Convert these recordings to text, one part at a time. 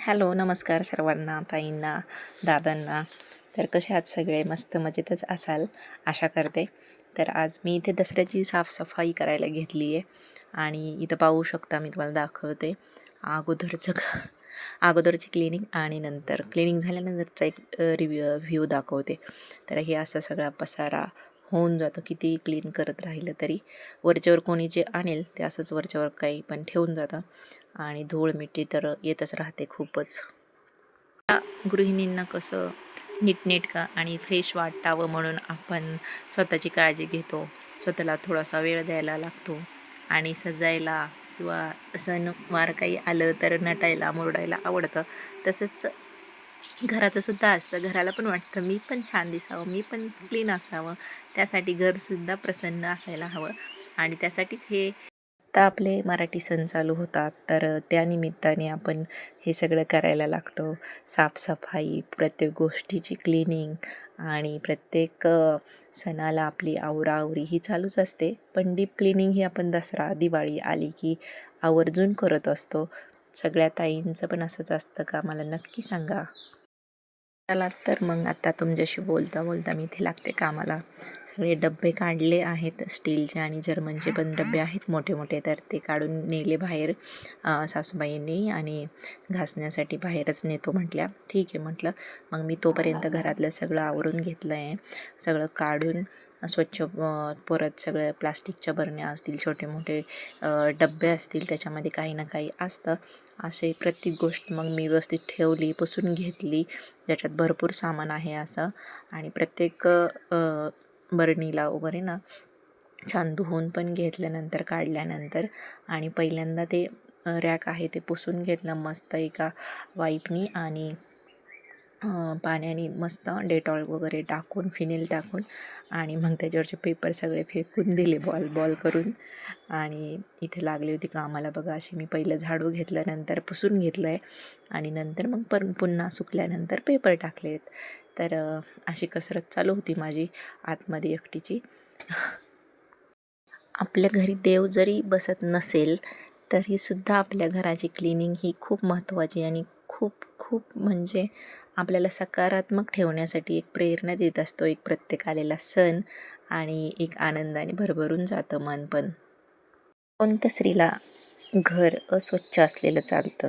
Hello, नमस्कार सर्वांना, ताईंना, दादांना. तर कसे आहात सगळे? मस्त मजेतच असाल आशा करते. तर आज मी इथे दसऱ्याची साफसफाई करायला घेतली आहे आणि इथं पाहू शकता, मी तुम्हाला दाखवते अगोदरची क्लिनिंग आणि नंतर क्लिनिंग झाल्यानंतरचा एक व्ह्यू दाखवते. तर हे असा सगळा पसारा होऊन जातो, किती क्लीन करत राहिलं तरी. वरच्यावर कोणी जे आणेल ते असंच वरच्यावर काही पण ठेवून जातं आणि धूळ मिट्टी तर येतच राहते खूपच. गृहिणींना कसं नीटनेटकं आणि फ्रेश वाटावं म्हणून आपण स्वतःची काळजी घेतो, स्वतःला थोडासा वेळ द्यायला लागतो आणि सजायला किंवा सणवार काही आलं तर नटायला मुरडायला आवडतं. तसंच घराचं सुद्धा असतं, घराला पण वाटतं मी पण छान दिसावं, मी पण क्लीन असावं, त्यासाठी घरसुद्धा प्रसन्न असायला हवं आणि त्यासाठीच हे आता आपले मराठी सण चालू होतात. तर त्यानिमित्ताने आपण हे सगळं करायला लागतं. साफसफाई, प्रत्येक गोष्टीची क्लिनिंग आणि प्रत्येक सणाला आपली आवराआवरी ही चालूच असते. पण डीप क्लिनिंग ही आपण दसरा, दिवाळी आली की आवर्जून करत असतो. सगळ्या ताईंचं पण असंच असतं का? मला नक्की सांगा. चला तर मग आता तुमच्याशी बोलता बोलता मी इथे लागते कामाला. सगळे डब्बे काढले आहेत, स्टीलचे आणि जर्मनचे पण डबे आहेत मोठे मोठे, तर ते काढून नेले बाहेर सासूबाईंनी आणि घासण्यासाठी बाहेरच नेतो म्हटल्या. ठीक आहे म्हटलं. मग मी तोपर्यंत घरातलं सगळं आवरून घेतलं आहे. सगळं काढून स्वच्छ परत सगळं प्लास्टिकच्या बरण्या असतील, छोटे मोठे डबे असतील, त्याच्यामध्ये काही ना काही असतं. असे प्रत्येक गोष्ट मग मी व्यवस्थित ठेवली, पुसून घेतली, ज्याच्यात भरपूर सामान आहे असं. आणि प्रत्येक बरणीला वगैरे ना छान धुवून पण घेतल्यानंतर काढल्यानंतर आणि पहिल्यांदा ते रॅक आहे ते पुसून घेतलं मस्त एका वाईपनी आणि पाण्याने मस्त डेटॉल वगैरे टाकून, फिनेल टाकून आणि मग त्याच्यावरचे पेपर सगळे फेकून दिले बॉल बॉल करून. आणि इथे लागली होती कामाला बघा अशी. मी पहिलं झाडू घेतलं, नंतर पुसून घेतलं आहे आणि नंतर मग पुन्हा सुकल्यानंतर पेपर टाकलेत. तर अशी कसरत चालू होती माझी आतमध्ये एकटीची. आपल्या घरी देव जरी बसत नसेल तरीसुद्धा आपल्या घराची क्लिनिंग ही खूप महत्त्वाची आणि खूप खूप म्हणजे आपल्याला सकारात्मक ठेवण्यासाठी एक प्रेरणा देत असतो. एक प्रत्येक आलेला सण आणि एक आनंदाने भरभरून जातं मन पण. कोणत्या स्त्रीला घर अस्वच्छ असलेलं चालतं?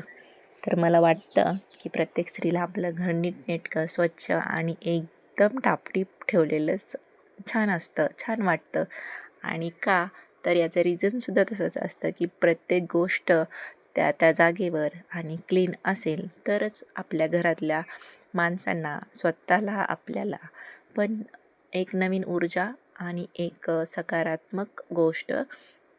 तर मला वाटतं की प्रत्येक स्त्रीला आपलं घर नीटनेटकं, स्वच्छ आणि एकदम टापटीप ठेवलेलंच छान असतं, छान वाटतं. आणि का? तर याचं रिझनसुद्धा तसंच असतं की प्रत्येक गोष्ट त्या त्या जागेवर आणि क्लीन असेल तरच आपल्या घरातल्या माणसांना, स्वतःला, आपल्याला पण एक नवीन ऊर्जा आणि एक सकारात्मक गोष्ट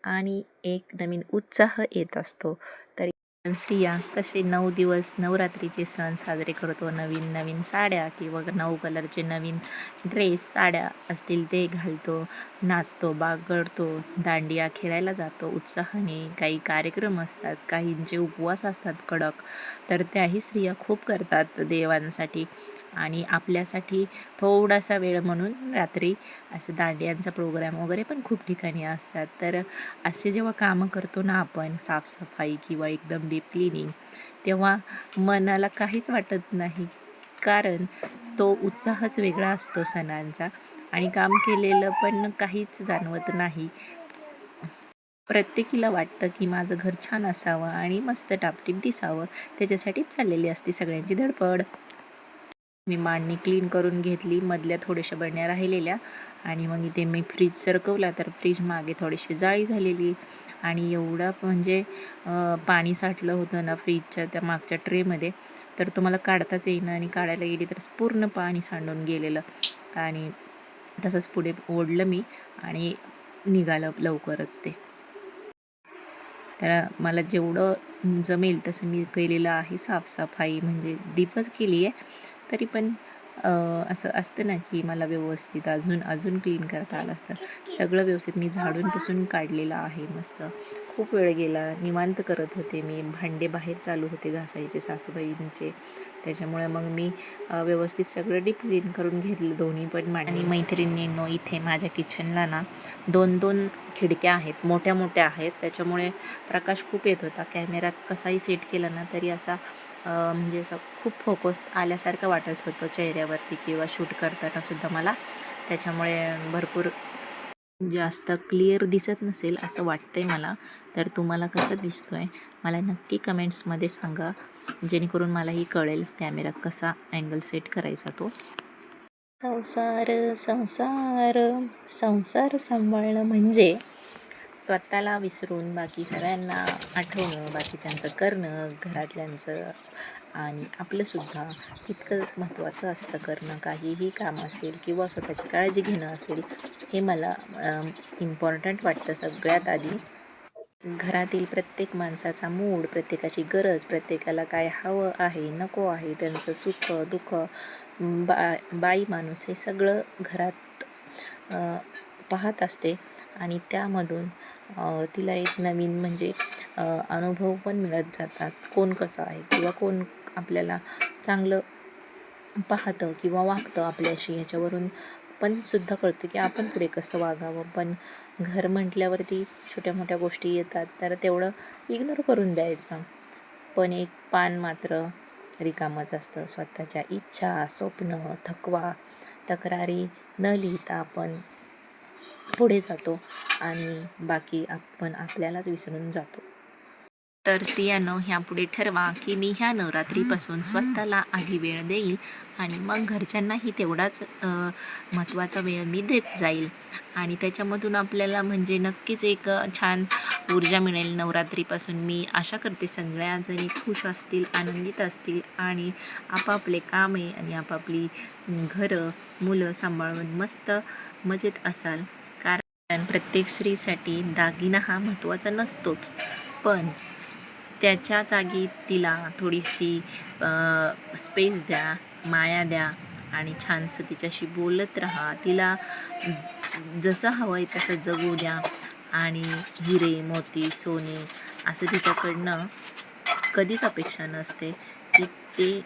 आणि एक नवीन उत्साह येत असतो. तरी स्त्रिया कसे 9 दिवस नवरात्रीचे सण साजरे करतो, नवीन नवीन साड्या किंवा 9 कलरचे नवीन ड्रेस, साड्या असतील ते घालतो, नाचतो, बागडतो, दांडिया खेळायला जातो उत्साहाने. काही कार्यक्रम असतात, काहींचे उपवास असतात कडक, तर त्याही स्त्रिया खूप करतात देवांसाठी आणि आपल्यासाठी थोडासा वेळ म्हणून रात्री असं दांडियांचा प्रोग्राम वगैरे पण खूप ठिकाणी असतात. तर असे जेव्हा कामं करतो ना आपण, साफसफाई किंवा एकदम डीप क्लिनिंग, तेव्हा मनाला काहीच वाटत नाही, कारण तो उत्साहच वेगळा असतो सणांचा आणि काम केलेलं पण काहीच जाणवत नाही. प्रत्येकीला वाटतं की माझं घर छान असावं आणि मस्त टापटीप दिसावं, त्याच्यासाठीच चाललेली असते सगळ्यांची धडपड. मी मांडणी क्लीन करून घेतली, मधल्या थोड्याशा बरण्या राहिलेल्या आणि मग इथे मी फ्रीज सरकवला तर फ्रीज मागे थोडीशी जाळी झालेली आणि एवढं म्हणजे पाणी साठलं होतं ना फ्रीजच्या त्या मागच्या ट्रेमध्ये, तर तुम्हाला काढताच येईना आणि काढायला गेली तर पूर्ण पाणी सांडून गेलेलं. आणि तसंच पुढे ओढलं मी आणि निघालं लवकरच ते. तर मला जेवढं जमेल तसं मी केलेलं आहे साफसफाई, म्हणजे डीपच केली आहे. तरी पण असं असतं ना की मला व्यवस्थित अजून अजून क्लीन करता आलं असतं. सगळं व्यवस्थित मी झाडून पुसून काढलेलं आहे मस्त. खूप वेळ गेला, निवांत करत होते मी. भांडे बाहेर चालू होते घासायचे सासूबाईंचे, त्याच्यामुळे मग मी व्यवस्थित सगळं डीप क्लीन करून घेतलं दोन्ही पण. आणि मैत्रिणींनो, इथे माझ्या किचनला ना 2-2 खिडक्या आहेत, मोठ्या मोठ्या आहेत, त्याच्यामुळे प्रकाश खूप येत होता. कॅमेरा कसाही सेट केला ना तरी असा म्हणजे असं खूप फोकस आल्यासारखं वाटत होतं चेहऱ्यावरती किंवा शूट करताना सुद्धा मला. त्याच्यामुळे भरपूर जास्त क्लिअर दिसत नसेल असं वाटतंय मला. तर तुम्हाला कसं दिसतोय मला नक्की कमेंट्समध्ये सांगा, जेणेकरून मलाही कळेल कॅमेरा कसा अँगल सेट करायचा तो. संसार संसार संसार सांभाळणं म्हणजे स्वतःला विसरून बाकी सगळ्यांना आठवणं, बाकीच्यांचं करणं, घरातल्यांचं आणि आपलंसुद्धा तितकंच महत्त्वाचं असतं करणं. काहीही काम असेल किंवा स्वतःची काळजी घेणं असेल, हे मला इम्पॉर्टंट वाटतं सगळ्यात आधी. घरातील प्रत्येक माणसाचा मूड, प्रत्येकाची गरज, प्रत्येकाला काय हवं आहे, नको आहे, त्यांचं सुख, दुःख, बाई माणूस हे सगळं घरात पाहत असते आणि त्यामधून तिला एक नवीन म्हणजे अनुभव पण मिळत जातात. कोण कसं आहे किंवा कोण आपल्याला चांगलं पाहतं किंवा वागतं आपल्याशी, ह्याच्यावरून पण सुद्धा कळतं की आपण पुढे कसं वागावं. पण घर म्हटल्यावरती छोट्या मोठ्या गोष्टी येतात, तर तेवढं इग्नोर करून द्यायचं. पण एक पान मात्र रिकामच असतं. स्वतःच्या इच्छा, स्वप्न, थकवा, तक्रारी न लिहिता आपण पुढे जातो आणि बाकी आपण आपल्यालाच विसरून जातो. तर स्त्रियांनो, ह्यापुढे ठरवा की मी ह्या नवरात्रीपासून स्वतःला आधी वेळ देईल आणि मग घरच्यांनाही तेवढाच महत्त्वाचा वेळ मी देत जाईल आणि त्याच्यामधून आपल्याला म्हणजे नक्कीच एक छान ऊर्जा मिळेल. नवरात्रीपासून मी आशा करते सगळ्याजणी खुश असतील, आनंदित असतील आणि आपापले कामे आणि आपापली घरं, मुलं सांभाळून मस्त मजेत असाल. कारण प्रत्येक स्त्रीसाठी दागिना हा महत्त्वाचा नसतोच, पण त्याच्या जागी तिला थोडीशी स्पेस द्या, माया द्या आणि छानसं तिच्याशी बोलत राहा. तिला जसं हवं आहे तसं जगू द्या आणि हिरे, मोती, सोने असं तिच्याकडनं कधीच अपेक्षा नसते की ते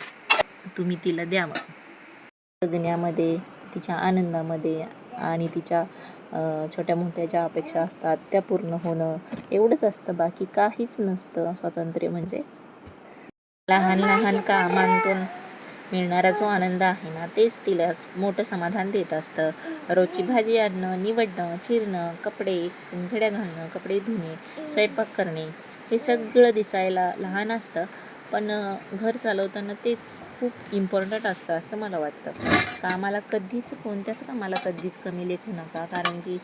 तुम्ही तिला द्यावं. जगण्यामध्ये, तिच्या आनंदामध्ये आणि तिच्या छोट्या मोठ्या ज्या अपेक्षा असतात त्या पूर्ण होणं एवढंच असतं, बाकी काहीच नसतं. स्वातंत्र्य म्हणजे लहान लहान कामांतून मिळणारा जो आनंद आहे ना, तेच तिला मोठं समाधान देत असतं. रोजची भाजी आणणं, निवडणं, चिरणं, कपडे घड्या घालणं, कपडे धुणे, स्वयंपाक करणे हे सगळं दिसायला लहान असतं, पण घर चालवताना तेच खूप इम्पॉर्टंट असतं असं मला वाटतं. कोणत्याच कामाला कधीच कमी लेखू नका, कारण की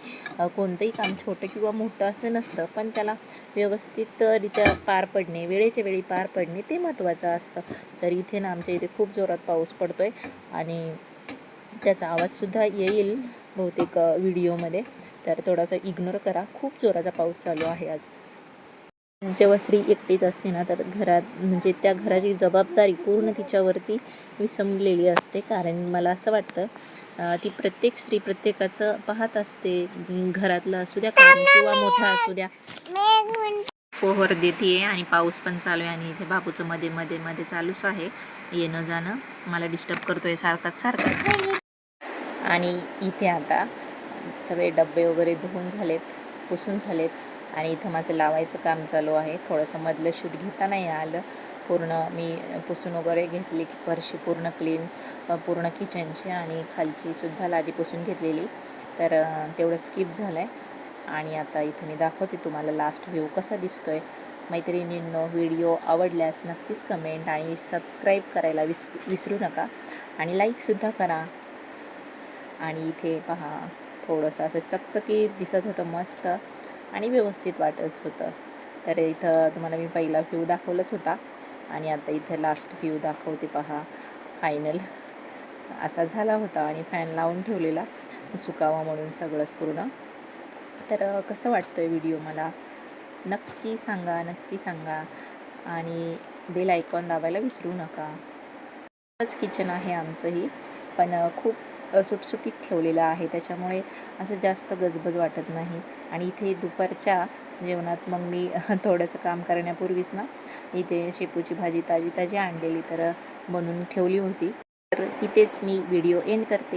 कोणतंही काम छोटं किंवा मोठं असं नसतं, पण त्याला व्यवस्थितरित्या पार पडणे, वेळेच्या वेळी पार पडणे ते महत्त्वाचं असतं. तर इथे ना आमच्या इथे खूप जोरात पाऊस पडतो आहे आणि त्याचा आवाजसुद्धा येईल बहुतेक व्हिडिओमध्ये, तर थोडासा इग्नोर करा. खूप जोराचा पाऊस चालू आहे आज. जेव्हा स्त्री एकटीच असते ना, तर घरात म्हणजे त्या घराची जबाबदारी पूर्ण तिच्यावरती विसंबलेली असते. कारण मला असं वाटतं ती प्रत्येक स्त्री प्रत्येकाचं पाहत असते, घरातलं असू द्या काम किंवा मोठा असू द्या. सोहर देते आणि पाऊस पण चालू आहे आणि इथे बाबूचं मध्ये मध्ये मध्ये चालूच आहे येणं जाणं, मला डिस्टर्ब करतोय सारखाच. आणि इथे आता सगळे डब्बे वगैरे धुवून झालेत, पुसून झालेत आणि इथं माझं लावायचं काम चालू आहे. थोडंसं मधलं शूट घेता नाही आलं. पूर्ण मी पुसून वगैरे घेतली, फरशी पूर्ण क्लीन, पूर्ण किचनची आणि खालचीसुद्धा लादी पुसून घेतलेली, तर तेवढं स्किप झालं आहे. आणि आता इथं मी दाखवते तुम्हाला लास्ट व्ह्यू कसा दिसतो आहे. मैत्रिणींनो, व्हिडिओ आवडल्यास नक्कीच कमेंट आणि सबस्क्राईब करायला विसरू नका आणि लाईकसुद्धा करा. आणि इथे पहा, थोडंसं असं चकचकीत दिसत होतं, मस्त आणि व्यवस्थित वाटत होतं. तर इथं तुम्हाला मी पहिला व्ह्यू दाखवलाच होता आणि आता इथं लास्ट व्ह्यू दाखवते पहा. फायनल असा झाला होता आणि फॅन लावून ठेवलेला सुकावा म्हणून सगळंच पूर्ण. तर कसं वाटतं आहे व्हिडिओ मला नक्की सांगा आणि बेल आयकॉन दाबायला विसरू नका. किचन आहे आमचंही, पण खूप सुटसुटीत ठेवलेलं आहे, त्याच्यामुळे असं जास्त गजबज वाटत नाही. आणि इथे दुपारच्या जेवणात मग मी थोडंसं काम करण्यापूर्वीच ना इथे शेपूची भाजी ताजी आणलेली तर बनवून ठेवली होती. तर इथेच मी व्हिडिओ एंड करते.